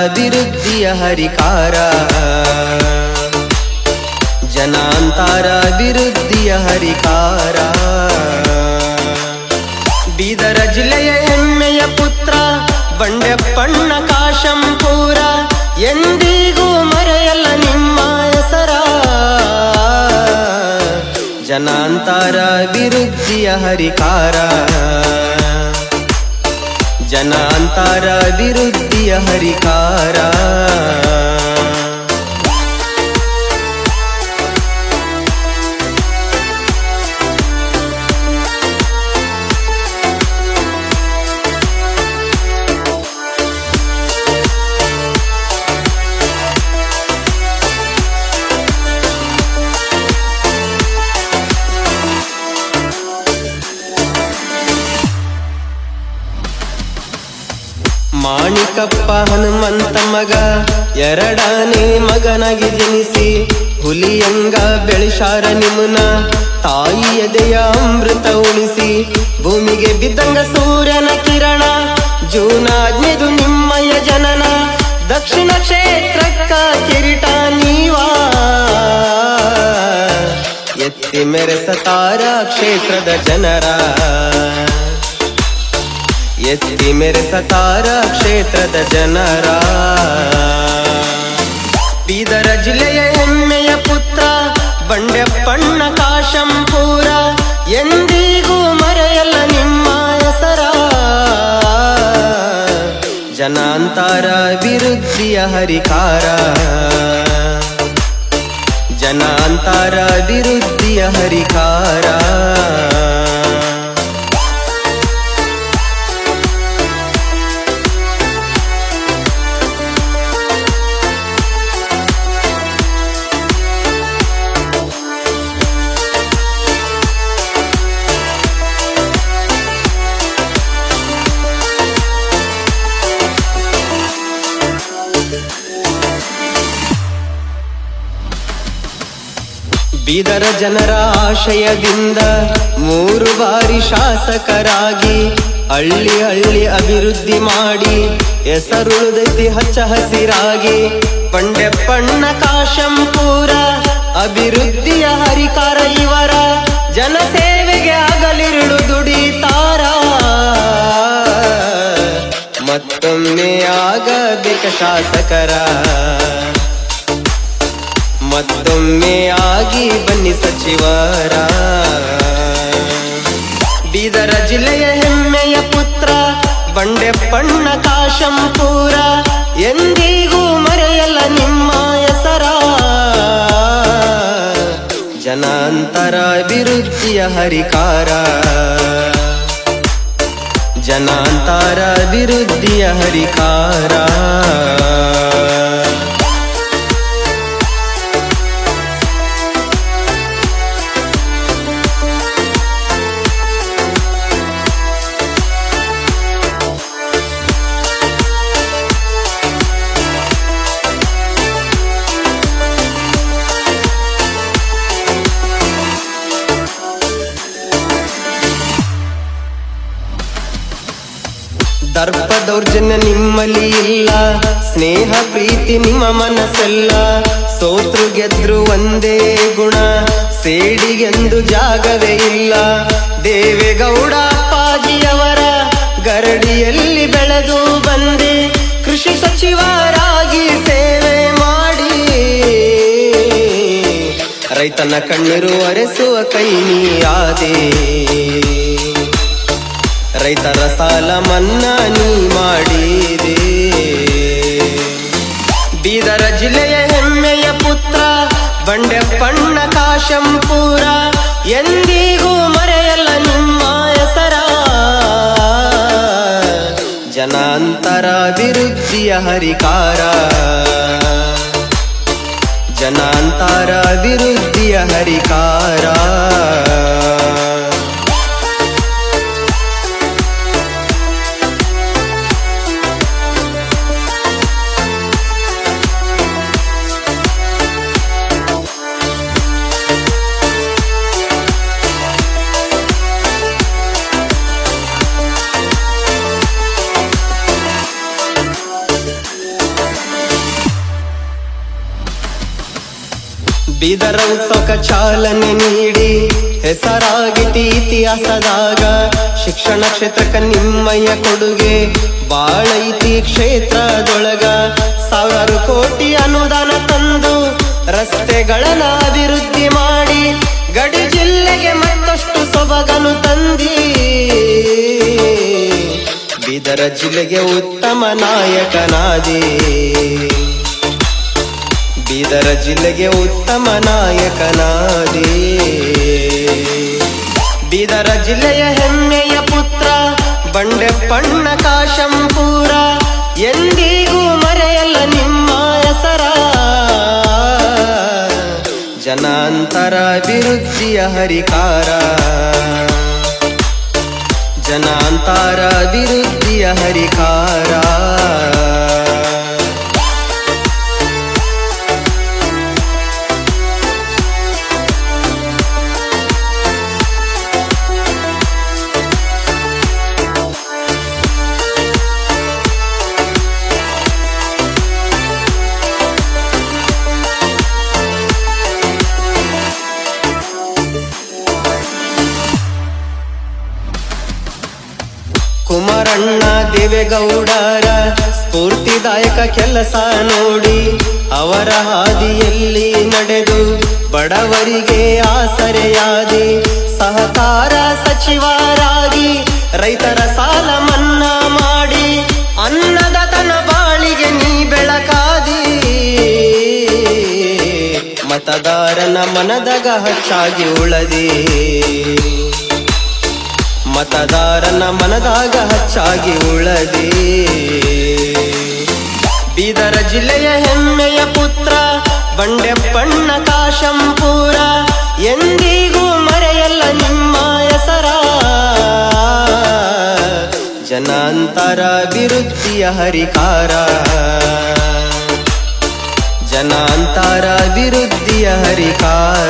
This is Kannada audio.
ಅಭಿವೃದ್ಧಿಯ ಹರಿಕಾರ, ಜನಾಂತರ ಅಭಿವೃದ್ಧಿಯ ಹರಿಕಾರ. ಬೀದರ ಜಿಲ್ಲೆಯ ಹೆಮ್ಮೆಯ ಪುತ್ರ ಬಂಡೆಪ್ಪಣ್ಣ ಕಾಶಂಪೂರ, ಎಂದಿಗೂ ಮರೆಯಲ್ಲ ನಿಮ್ಮ ಹೆಸರ. ಜನಾಂತರ ಅಭಿವೃದ್ಧಿಯ ಹರಿಕಾರ, ಜನಾಂತರ ಅಭಿವೃದ್ಧಿಯ ಹರಿಕಾರ. ಮಾಣಿಕಪ್ಪ ಹನುಮಂತ ಮಗ ಎರಡನೇ ಮಗನಾಗಿ ಜನಿಸಿ, ಹುಲಿಯಂಗ ಬೆಳೆಸಾರ ನಿಮ್ಮನ ತಾಯಿ ಎದೆಯ ಅಮೃತ ಉಳಿಸಿ. ಭೂಮಿಗೆ ಬಿದ್ದಂಗ ಸೂರ್ಯನ ಕಿರಣ, ಜೂನ್ 15 ನಿಮ್ಮಯ್ಯ ಜನನ. ದಕ್ಷಿಣ ಕ್ಷೇತ್ರಕ್ಕ ಕಿರೀಟ ನೀವಾ, ಎತ್ತಿ ಮೆರೆಸತಾರ ಕ್ಷೇತ್ರದ ಜನರ, ಎತ್ತಿ ಮೆರೆಸತಾರ ಕ್ಷೇತ್ರದ ಜನರ. ಬೀದರ ಜಿಲ್ಲೆಯ ಹೆಮ್ಮೆಯ ಪುತ್ರ ಬಂಡೆಪ್ಪಣ್ಣ ಕಾಶಂಪೂರ, ಎಂದಿಗೂ ಮರೆಯಲ್ಲ ನಿಮ್ಮ ಹೆಸರ. ಜನಾಂತರ ಅಭಿವೃದ್ಧಿಯ ಹರಿಕಾರ, ಜನಾಂತರ ಅಭಿವೃದ್ಧಿಯ ಹರಿಕಾರ. ಬೀದರ ಜನರ ಆಶಯದಿಂದ 3 ಬಾರಿ ಶಾಸಕರಾಗಿ, ಹಳ್ಳಿ ಹಳ್ಳಿ ಅಭಿವೃದ್ಧಿ ಮಾಡಿ, ಹೆಸರುಳಿದೈತಿ ಹಚ್ಚ ಹಸಿರಾಗಿ. ಬಂಡೆಪ್ಪಣ್ಣ ಕಾಶಂಪೂರ ಅಭಿವೃದ್ಧಿಯ ಹರಿಕಾರ ಇವರ, ಜನಸೇವೆಗೆ ಆಗಲಿರುಳು ದುಡಿತಾರ. ಮತ್ತೊಮ್ಮೆ ಆಗಬೇಕ ಶಾಸಕರ, ಮತ್ತೊಮ್ಮೆ ಆಗಿ ಬನ್ನಿ ಸಚಿವರ. ಬೀದರ ಜಿಲ್ಲೆಯ ಹೆಮ್ಮೆಯ ಪುತ್ರ ಬಂಡೆಪ್ಪಣ್ಣ ಕಾಶಂಪೂರ, ಎಂದಿಗೂ ಮರೆಯಲ್ಲ ನಿಮ್ಮ ಹೆಸರ. ಜನಾಂತರ ಅಭಿವೃದ್ಧಿಯ ಹರಿಕಾರ, ಜನಾಂತರ ಅಭಿವೃದ್ಧಿಯ ಹರಿಕಾರ. ದರ್ಪ ದೌರ್ಜನ್ಯ ನಿಮ್ಮಲ್ಲಿ ಇಲ್ಲ, ಸ್ನೇಹ ಪ್ರೀತಿ ನಿಮ್ಮ ಮನಸ್ಸೆಲ್ಲ. ಸೋತ್ರು ಗೆದ್ರು ಒಂದೇ ಗುಣ, ಸೇಡಿಗೆಂದು ಜಾಗವೇ ಇಲ್ಲ. ದೇವೇಗೌಡ ಅಪ್ಪಾಜಿಯವರ ಗರಡಿಯಲ್ಲಿ ಬೆಳೆದು ಬಂದೆ, ಕೃಷಿ ಸಚಿವರಾಗಿ ಸೇವೆ ಮಾಡಿ. ರೈತನ ಕಣ್ಣೀರು ಒರೆಸುವ ಕೈ ನೀಯಾದೆ, ರೈತರ ಸಾಲ ಮನ್ನಾ ನೀ ಮಾಡಿದೆ. ಬೀದರ ಜಿಲ್ಲೆಯ ಹೆಮ್ಮೆಯ ಪುತ್ರ ಬಂಡೆಪ್ಪಣ್ಣ ಕಾಶಂಪೂರ, ಎಂದಿಗೂ ಮರೆಯಲ್ಲ ನಿಮ್ಮ ಹೆಸರ. ಜನಾಂತರ ಅಭಿವೃದ್ಧಿಯ ಹರಿಕಾರ, ಜನಾಂತರ ಅಭಿವೃದ್ಧಿಯ ಹರಿಕಾರ. ಬೀದರ ಉತ್ಸವಕ್ಕೆ ಚಾಲನೆ ನೀಡಿ ಹೆಸರಾಗಿತಿ ಇತಿಹಾಸದಾಗ. ಶಿಕ್ಷಣ ಕ್ಷೇತ್ರಕ್ಕೆ ನಿಮ್ಮಯ್ಯ ಕೊಡುಗೆ ಬಾಳೈತಿ ಕ್ಷೇತ್ರದೊಳಗ. 1000 ಕೋಟಿ ಅನುದಾನ ತಂದು ರಸ್ತೆಗಳನ್ನ ಅಭಿವೃದ್ಧಿ ಮಾಡಿ ಗಡಿ ಜಿಲ್ಲೆಗೆ ಮತ್ತಷ್ಟು ಸೊಬಗನು ತಂದಿ. ಬೀದರ ಜಿಲ್ಲೆಗೆ ಉತ್ತಮ ನಾಯಕನಾದಿ. ಬೀದರ ಜಿಲ್ಲೆಗೆ ಉತ್ತಮ ನಾಯಕನಾದಿ. ಬೀದರ ಜಿಲ್ಲೆಯ ಹೆಮ್ಮೆಯ ಪುತ್ರ ಬಂಡೆಪ್ಪಣ್ಣ ಕಾಶಂಪೂರ. ಎಂದಿಗೂ ಮರೆಯಲ್ಲ ನಿಮ್ಮ ಹೆಸರ. ಜನಾಂತರ ಅಭಿವೃದ್ಧಿಯ ಹರಿಕಾರ. ಜನಾಂತರ ಅಭಿವೃದ್ಧಿಯ ಹರಿಕಾರ. ಕುಮಾರಣ್ಣ ದೇವೇಗೌಡರ ಸ್ಫೂರ್ತಿದಾಯಕ ಕೆಲಸ ನೋಡಿ ಅವರ ಹಾದಿಯಲ್ಲಿ ನಡೆದು ಬಡವರಿಗೆ ಆಸರೆಯಾದಿ. ಸಹಕಾರ ಸಚಿವರಾಗಿ ರೈತರ ಸಾಲ ಮನ್ನಾ ಮಾಡಿ ಅನ್ನದಾತನ ಬಾಳಿಗೆ ನೀ ಬೆಳಕಾದಿ. ಮತದಾರನ ಮನದಾಗ ಹಚ್ಚಾಗಿ ಉಳದಿ. ಮತದಾರನ ಮನದಾಗ ಹಚ್ಚಾಗಿ ಉಳದಿ. ಬೀದರ ಜಿಲ್ಲೆಯ ಹೆಮ್ಮೆಯ ಪುತ್ರ ಬಂಡೆಪ್ಪಣ್ಣ ಕಾಶಂಪೂರ. ಎಂದಿಗೂ ಮರೆಯಲ್ಲ ನಿಮ್ಮ ಹೆಸರ. ಜನಾಂತರ ಅಭಿವೃದ್ಧಿಯ ಹರಿಕಾರ. ಜನಾಂತರ ಅಭಿವೃದ್ಧಿಯ ಹರಿಕಾರ.